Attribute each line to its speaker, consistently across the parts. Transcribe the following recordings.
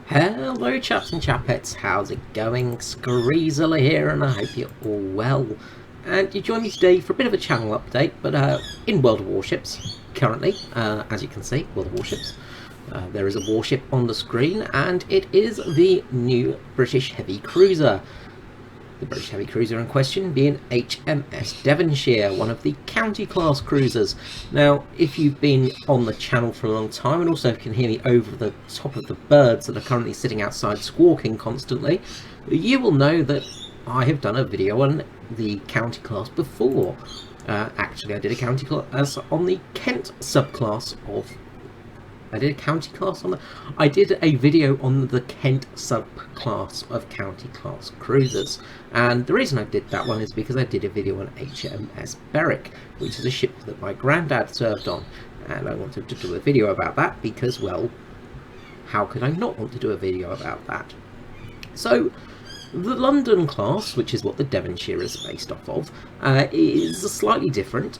Speaker 1: Hello chaps and chapettes, how's it going? Screezilla here, and I hope you're all well. And you join me today for a bit of a channel update, but in World of Warships, currently, as you can see, World of Warships. There is a warship on the screen, and it is the new British heavy cruiser. The British heavy cruiser in question being HMS Devonshire, one of the county class cruisers. Now, if you've been on the channel for a long time and also can hear me over the top of the birds that are currently sitting outside squawking constantly, you will know that I have done a video on the county class before. Actually, I did a county class on the Kent subclass of... I did a video on the Kent subclass of county class cruisers, and the reason I did that one is because I did a video on HMS Berwick, which is a ship that my granddad served on, and I wanted to do a video about that because, well, how could I not want to do a video about that? So the London class, which is what the Devonshire is based off of, is slightly different.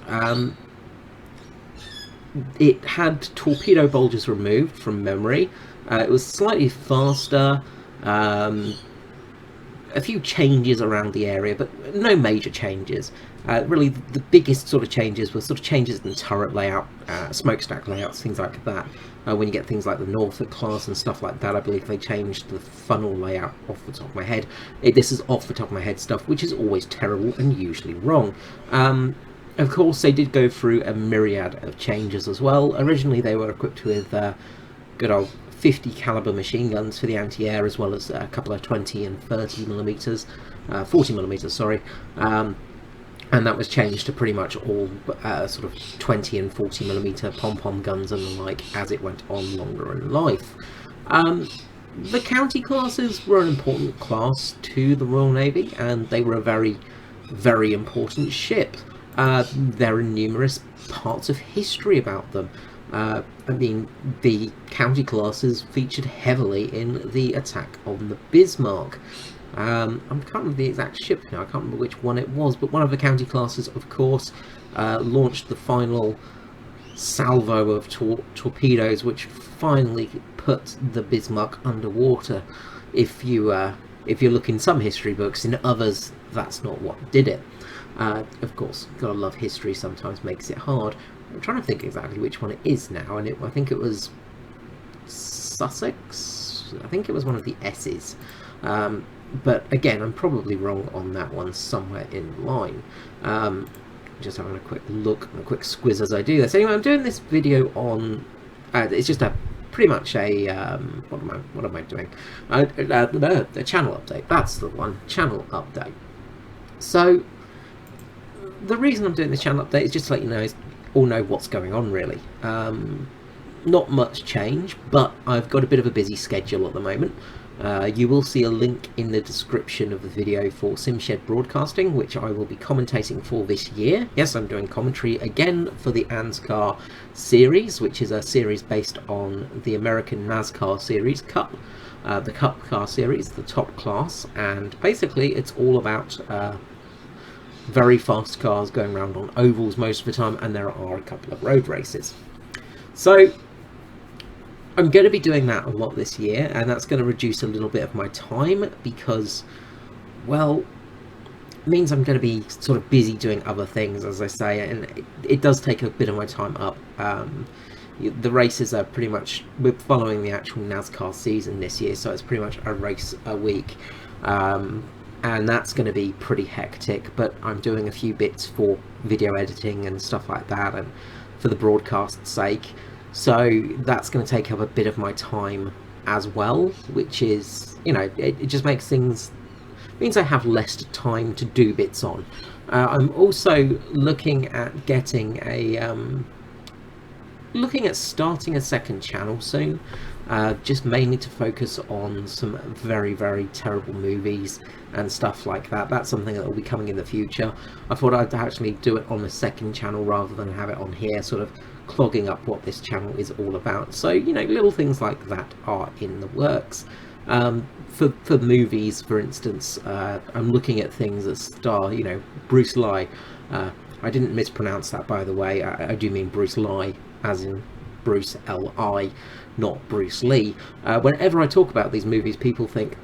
Speaker 1: It had torpedo bulges removed from memory. It was slightly faster, a few changes around the area, but no major changes. Really, the biggest sort of changes were sort of changes in turret layout, smokestack layouts, things like that. When you get things like the Norfolk class and stuff like that, I believe they changed the funnel layout off the top of my head. This is off the top of my head stuff, which is always terrible and usually wrong. Of course, they did go through a myriad of changes as well. Originally, they were equipped with good old 50 caliber machine guns for the anti-air, as well as a couple of 20 and 30 millimeters, 40 millimeters, sorry. And that was changed to pretty much all sort of 20 and 40 millimeter pom-pom guns and the like as it went on longer in life. The county classes were an important class to the Royal Navy, and they were a very, very important ship. There are numerous parts of history about them. I mean, the county classes featured heavily in the attack on the Bismarck. I can't remember the exact ship now, I can't remember which one it was, but one of the county classes, of course, launched the final salvo of torpedoes, which finally put the Bismarck underwater. If you look in some history books, in others, that's not what did it. Of course, gotta love history, sometimes makes it hard. I'm trying to think exactly which one it is now, and I think it was Sussex? I think it was one of the S's. But again, I'm probably wrong on that one somewhere in line. Just having a quick look and a quick squiz as I do this. Anyway, I'm doing this video on... it's just a pretty much a... what am I doing? The channel update. That's the one. Channel update. So... the reason I'm doing this channel update is just to let you all know what's going on, really. Not much change, but I've got a bit of a busy schedule at the moment. You will see a link in the description of the video for SimShed Broadcasting, which I will be commentating for this year. Yes, I'm doing commentary again for the ANZCAR series, which is a series based on the American NASCAR series Cup, the Cup car series, the top class, and basically it's all about very fast cars going around on ovals most of the time, and there are a couple of road races. So I'm going to be doing that a lot this year, and that's going to reduce a little bit of my time because, well, it means I'm going to be sort of busy doing other things, as I say, and it does take a bit of my time up. The races are pretty much, we're following the actual NASCAR season this year, so it's pretty much a race a week. And that's going to be pretty hectic, but I'm doing a few bits for video editing and stuff like that, and for the broadcast's sake, so that's going to take up a bit of my time as well, which is, you know, it just makes things, means I have less time to do bits on. I'm also looking at getting a starting a second channel soon, just mainly to focus on some very, very terrible movies and stuff like that. That's something that will be coming in the future. I thought I'd actually do it on the second channel rather than have it on here, sort of clogging up what this channel is all about. So, you know, little things like that are in the works. For movies, for instance, I'm looking at things that star, you know, Bruce Lee. I didn't mispronounce that, by the way. I do mean Bruce Lee, as in Bruce L.I. not Bruce Lee. Whenever I talk about these movies, people think,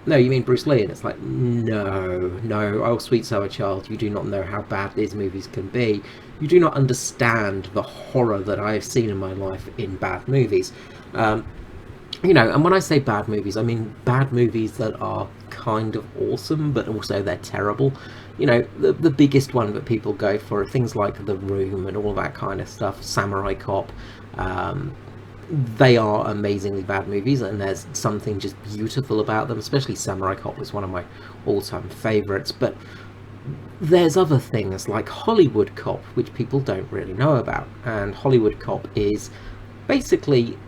Speaker 1: no, you mean Bruce Lee? And it's like, no, oh sweet sour child, you do not know how bad these movies can be. You do not understand the horror that I have seen in my life in bad movies. You know, and when I say bad movies, I mean bad movies that are kind of awesome, but also they're terrible. You know, the biggest one that people go for are things like The Room and all that kind of stuff, Samurai Cop. They are amazingly bad movies, and there's something just beautiful about them, especially Samurai Cop was one of my all-time favourites. But there's other things like Hollywood Cop, which people don't really know about, and Hollywood Cop is basically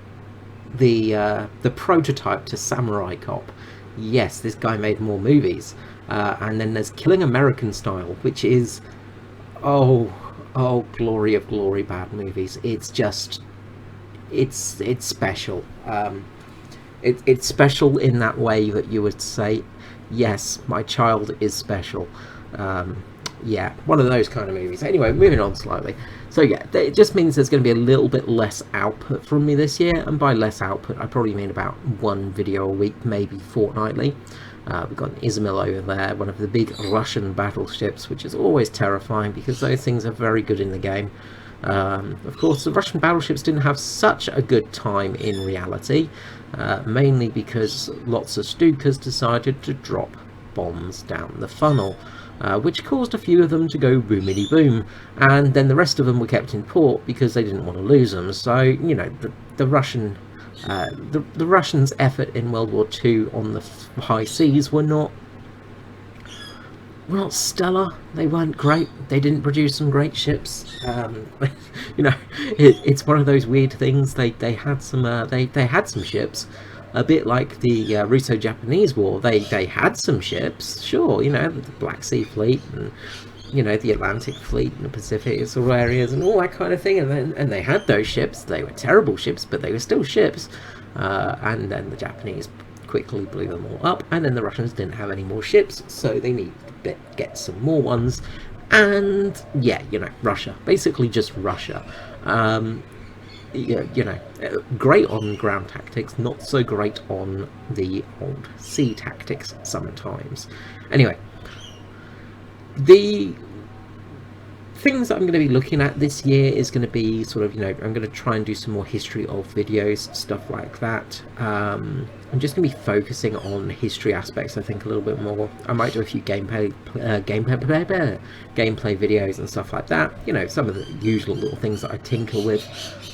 Speaker 1: the prototype to Samurai Cop. Yes, this guy made more movies, and then there's Killing American Style, which is oh glory of glory bad movies. It's just it's special. It's special in that way that you would say, yes, my child is special. Yeah, one of those kind of movies. Anyway, moving on slightly. So yeah, it just means there's going to be a little bit less output from me this year, and by less output I probably mean about one video a week, maybe fortnightly. We've got an Izmail over there, one of the big Russian battleships, which is always terrifying because those things are very good in the game. Of course, the Russian battleships didn't have such a good time in reality, mainly because lots of Stukas decided to drop bombs down the funnel, which caused a few of them to go boomity boom, and then the rest of them were kept in port because they didn't want to lose them. So, you know, the Russians' effort in World War II on the high seas were not stellar. They weren't great. They didn't produce some great ships. You know, it's one of those weird things. They had some ships, a bit like the Russo-Japanese War. They had some ships, sure. You know, the Black Sea Fleet and, you know, the Atlantic Fleet and the Pacific sort of areas and all that kind of thing. And they had those ships. They were terrible ships, but they were still ships. And then the Japanese quickly blew them all up, and then the Russians didn't have any more ships, so they needed to get some more ones. And yeah, you know, Russia, basically just Russia. You know, great on ground tactics, not so great on the old sea tactics sometimes. Anyway, the things that I'm going to be looking at this year is going to be sort of, you know, I'm going to try and do some more history of videos, stuff like that. I'm just going to be focusing on history aspects, I think, a little bit more. I might do a few gameplay videos and stuff like that. You know, some of the usual little things that I tinker with.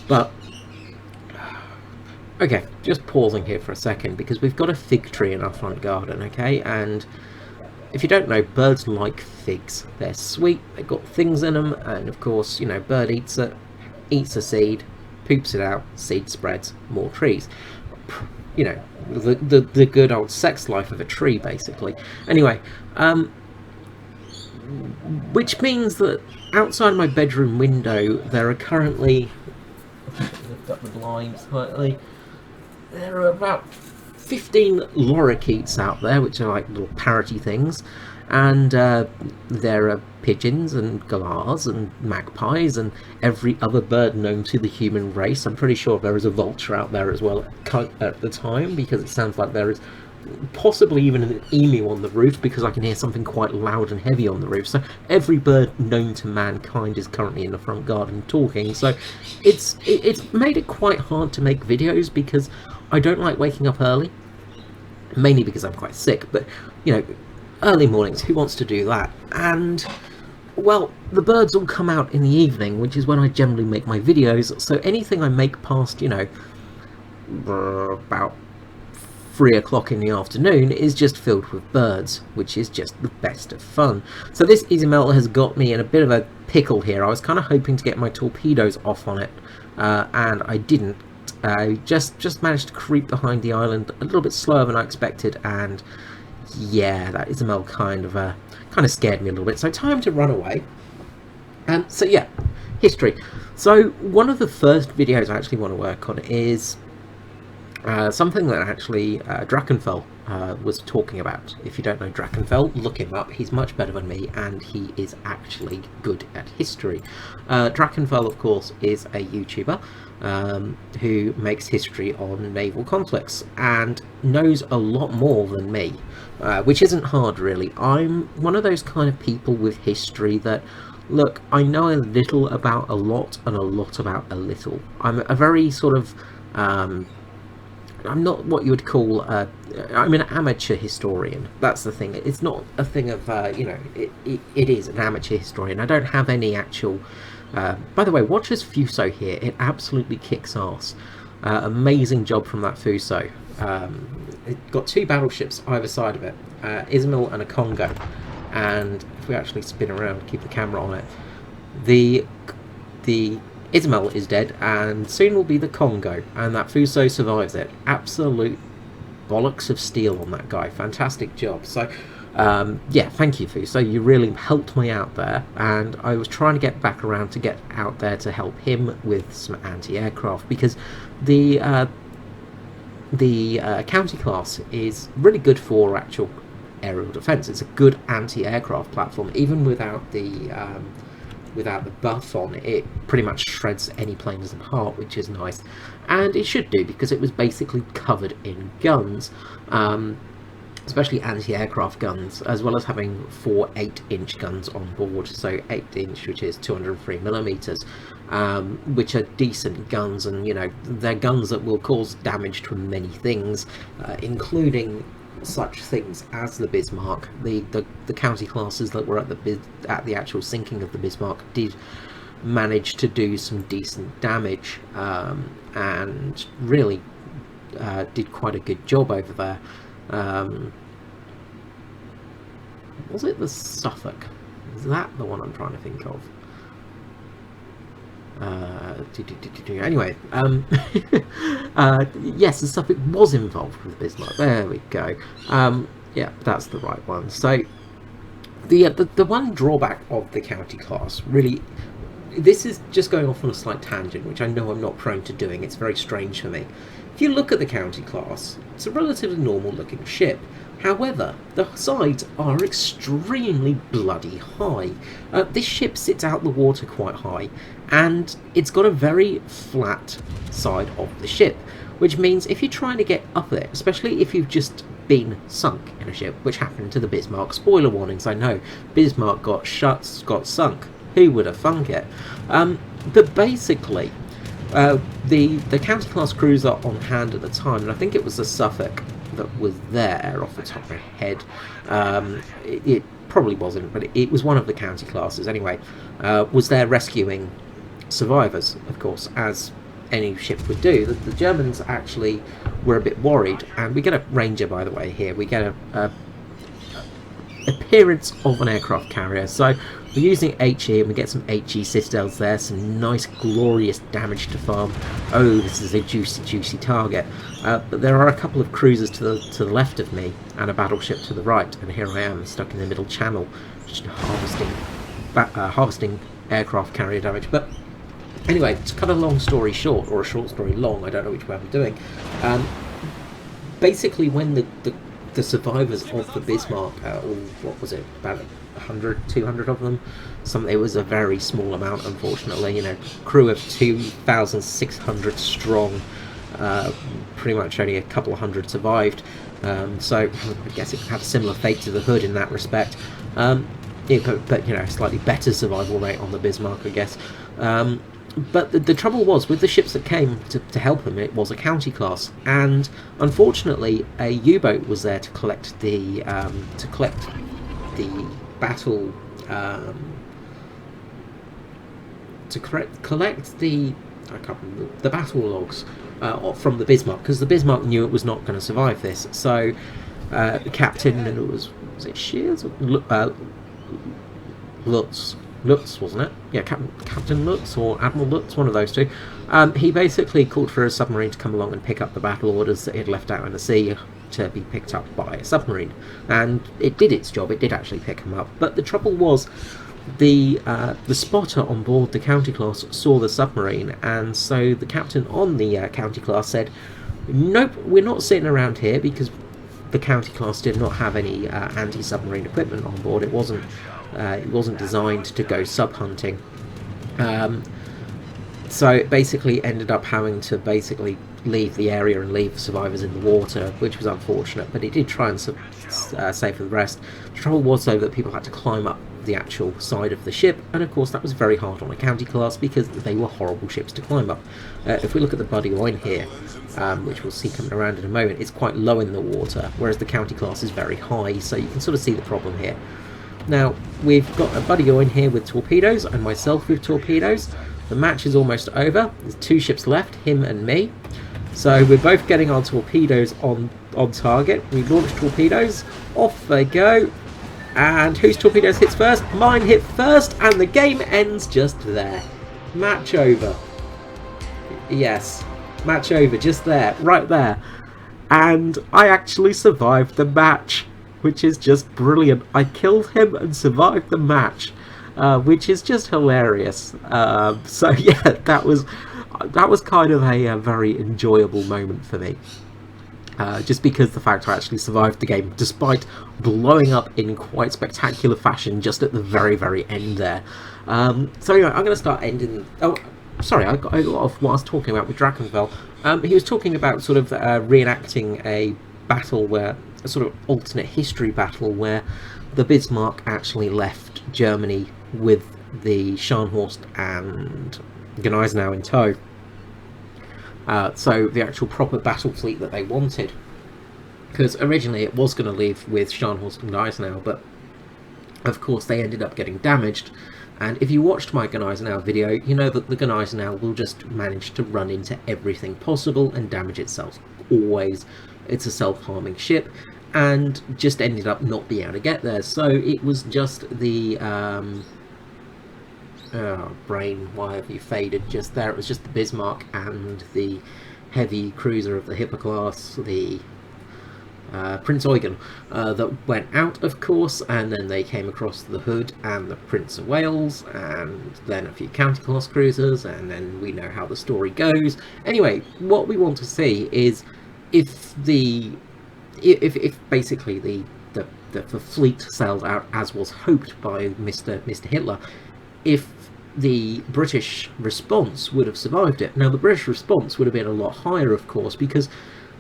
Speaker 1: But okay, just pausing here for a second, because we've got a fig tree in our front garden, okay? And if you don't know, birds like figs. They're sweet, they've got things in them, and of course, you know, bird eats it, eats a seed, poops it out, seed spreads, more trees. You know, the good old sex life of a tree, basically. Anyway, which means that outside my bedroom window, there are currently, lift up the blind slightly, there are about 15 lorikeets out there, which are like little parroty things, and there are pigeons and galahs and magpies and every other bird known to the human race. I'm pretty sure there is a vulture out there as well at the time, because it sounds like there is possibly even an emu on the roof, because I can hear something quite loud and heavy on the roof. So every bird known to mankind is currently in the front garden talking. So it's made it quite hard to make videos, because I don't like waking up early, mainly because I'm quite sick, but, you know, early mornings, who wants to do that? And, well, the birds all come out in the evening, which is when I generally make my videos, so anything I make past, you know, about 3 o'clock in the afternoon is just filled with birds, which is just the best of fun. So this Izmail has got me in a bit of a pickle here. I was kind of hoping to get my torpedoes off on it, and I didn't. I just managed to creep behind the island a little bit slower than I expected, and yeah, that Izmail kind of scared me a little bit. So time to run away. So yeah, history. So one of the first videos I actually want to work on is Something that actually Drachenfell was talking about. If you don't know Drachenfell, look him up. He's much better than me, and he is actually good at history. Drachenfell, of course, is a YouTuber who makes history on naval conflicts and knows a lot more than me, which isn't hard, really. I'm one of those kind of people with history that, look, I know a little about a lot and a lot about a little. I'm a very sort of... I'm not what you would call I'm an amateur historian. That's the thing. It's not a thing of it is an amateur historian. I don't have any actual by the way, watch this Fuso here. It absolutely kicks ass. Amazing job from that Fuso. It got 2 battleships either side of it, Ismail and a Congo, and if we actually spin around, keep the camera on it, the Ismail is dead, and soon will be the Congo, and that Fuso survives it. Absolute bollocks of steel on that guy. Fantastic job. So, yeah, thank you, Fuso. You really helped me out there, and I was trying to get back around to get out there to help him with some anti-aircraft, because the county class is really good for actual aerial defence. It's a good anti-aircraft platform, even without the buff on. It pretty much shreds any planes apart, which is nice, and it should do, because it was basically covered in guns, especially anti-aircraft guns, as well as having 4 8-inch guns on board. So 8-inch, which is 203mm, which are decent guns, and they're guns that will cause damage to many things, including such things as the Bismarck. The county classes that were at the actual sinking of the Bismarck did manage to do some decent damage, and really did quite a good job over there. Was it the Suffolk? Is that the one I'm trying to think of? Anyway, yes, the Suffolk was involved with Bismarck. There we go. Yeah, that's the right one. So the one drawback of the county class, really, this is just going off on a slight tangent, which I know I'm not prone to doing. It's very strange for me. If you look at the county class, it's a relatively normal looking ship. However, the sides are extremely bloody high. This ship sits out the water quite high, and it's got a very flat side of the ship, which means if you're trying to get up there, especially if you've just been sunk in a ship, which happened to the Bismarck, spoiler warnings, I know, Bismarck got sunk, who would have thunk it? But basically, the county class cruiser on hand at the time, and I think it was the Suffolk that was there off the top of my head, it probably wasn't, but it was one of the county classes anyway, was there rescuing survivors, of course, as any ship would do. The Germans actually were a bit worried, and we get a Ranger, by the way, here. We get a appearance of an aircraft carrier, so we're using HE, and we get some HE citadels there, some nice glorious damage to farm. Oh, this is a juicy target. But there are a couple of cruisers to the left of me, and a battleship to the right, and here I am stuck in the middle channel, just harvesting aircraft carrier damage. But anyway, to cut a long story short, or a short story long, I don't know which way I'm doing, basically when the survivors of the Bismarck, what was it, about 100, 200 of them? It was a very small amount, unfortunately. Crew of 2,600 strong, pretty much only a couple of hundred survived. So I guess it had a similar fate to the Hood in that respect. Yeah, but slightly better survival rate on the Bismarck, I guess. But the trouble was, with the ships that came to help him, it was a county class, and unfortunately a U-boat was there to collect the battle, the battle logs from the Bismarck, because the Bismarck knew it was not going to survive this. So the captain, and it was it Shears or Lutz, wasn't it? Yeah, Captain Lutz or Admiral Lutz, one of those two. He basically called for a submarine to come along and pick up the battle orders that he had left out in the sea to be picked up by a submarine, and it did its job. It did actually pick him up, but the trouble was the spotter on board the county class saw the submarine, and so the captain on the county class said, Nope, we're not sitting around here because the county class did not have any anti-submarine equipment on board. It wasn't designed to go sub-hunting. So it basically ended up having to basically leave the area and leave survivors in the water, which was unfortunate, but it did try and save the rest. The trouble was, though, that people had to climb up the actual side of the ship, and of course that was very hard on a county class because they were horrible ships to climb up. If we look at the Buddy Oin here, which we'll see coming around in a moment, it's quite low in the water, whereas the county class is very high, so you can sort of see the problem here. Now, we've got a Buddy Oin here with torpedoes, and myself with torpedoes. The match is almost over. There's 2 ships left, him and me. So we're both getting our torpedoes on target. We launch torpedoes, off they go. And whose torpedoes hits first? Mine hit first, and the game ends just there. Match over. Yes, match over, just there, right there. And I actually survived the match, which is just brilliant. I killed him and survived the match. Which is just hilarious. So yeah, that was kind of a very enjoyable moment for me. Just because the fact I actually survived the game, despite blowing up in quite spectacular fashion just at the very, very end there. So anyway, I'm going to start ending... Oh, sorry, I got a lot of what I was talking about with Drakenfell. He was talking about sort of reenacting a battle where... a sort of alternate history battle where the Bismarck actually left Germany with the Scharnhorst and Gneisenau in tow. So the actual proper battle fleet that they wanted. Because originally it was going to leave with Scharnhorst and Gneisenau, but of course they ended up getting damaged. And if you watched my Gneisenau video, you know that the Gneisenau will just manage to run into everything possible and damage itself. Always. It's a self-harming ship. And just ended up not being able to get there. So it was just the brain, why have you faded just there? It was just the Bismarck and the heavy cruiser of the Hipper class, the Prince Eugen, that went out, of course, and then they came across the Hood and the Prince of Wales, and then a few county class cruisers, and then we know how the story goes. Anyway, what we want to see is if basically the fleet sailed out as was hoped by Mr. Hitler, if the British response would have survived it. Now, the British response would have been a lot higher, of course, because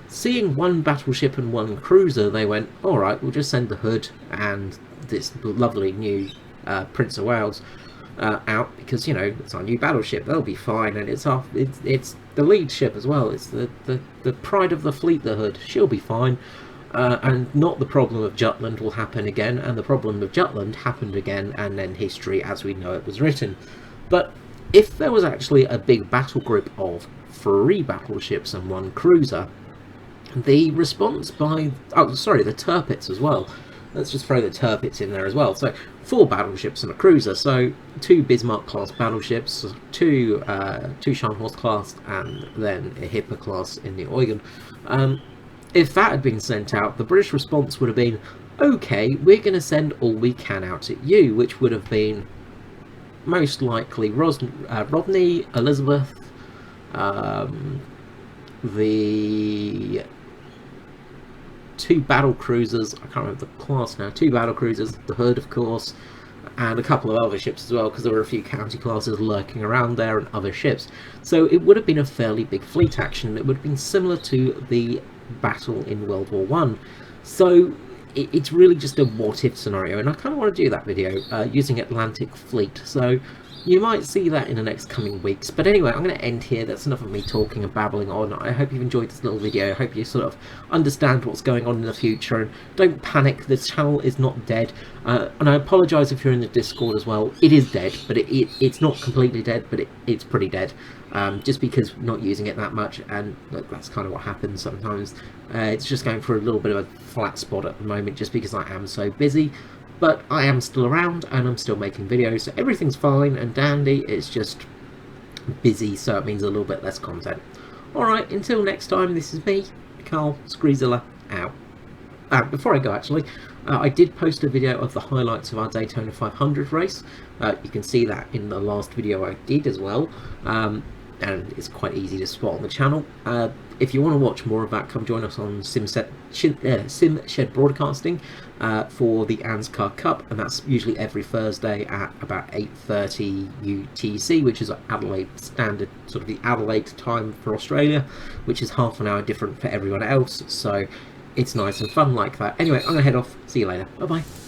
Speaker 1: seeing one battleship and one cruiser, they went, alright, we'll just send the Hood and this lovely new Prince of Wales out, because, you know, it's our new battleship, they'll be fine, and it's the lead ship as well, it's the pride of the fleet, the Hood, she'll be fine. And not the problem of Jutland will happen again, and the problem of Jutland happened again, and then history as we know it was written. But if there was actually a big battle group of 3 battleships and 1 cruiser, the response by... oh, sorry, the Tirpitz as well. Let's just throw the Tirpitz in there as well. So 4 battleships and a cruiser, so 2 Bismarck class battleships, 2 Scharnhorst class, and then a Hipper class in the Eugen. If that had been sent out, the British response would have been, okay, we're going to send all we can out at you, which would have been most likely Rodney, Elizabeth, the 2 battle cruisers, I can't remember the class now, 2 battle cruisers, the Hood, of course, and a couple of other ships as well, because there were a few county classes lurking around there and other ships. So it would have been a fairly big fleet action. It would have been similar to the battle in World War One. So it's really just a what-if scenario, and I kind of want to do that video using Atlantic Fleet, so you might see that in the next coming weeks. But anyway, I'm going to end here. That's enough of me talking and babbling on. I hope you've enjoyed this little video. I hope you sort of understand what's going on in the future, and don't panic, this channel is not dead. And I apologise if you're in the Discord as well. It is dead, but it's not completely dead, but it's pretty dead. Just because not using it that much, and look, that's kind of what happens sometimes. It's just going for a little bit of a flat spot at the moment, just because I am so busy. But I am still around, and I'm still making videos, so everything's fine and dandy. It's just busy, so it means a little bit less content. Alright, until next time, this is me, Carl Screezilla, out. Before I go, actually, I did post a video of the highlights of our Daytona 500 race. You can see that in the last video I did as well. And it's quite easy to spot on the channel. if you want to watch more of that, come join us on Sim Shed Broadcasting for the ANZCAR Cup, and that's usually every Thursday at about 8:30 UTC, which is Adelaide standard, sort of the Adelaide time for Australia, which is half an hour different for everyone else. So it's nice and fun like that. Anyway, I'm gonna head off. See you later. Bye bye.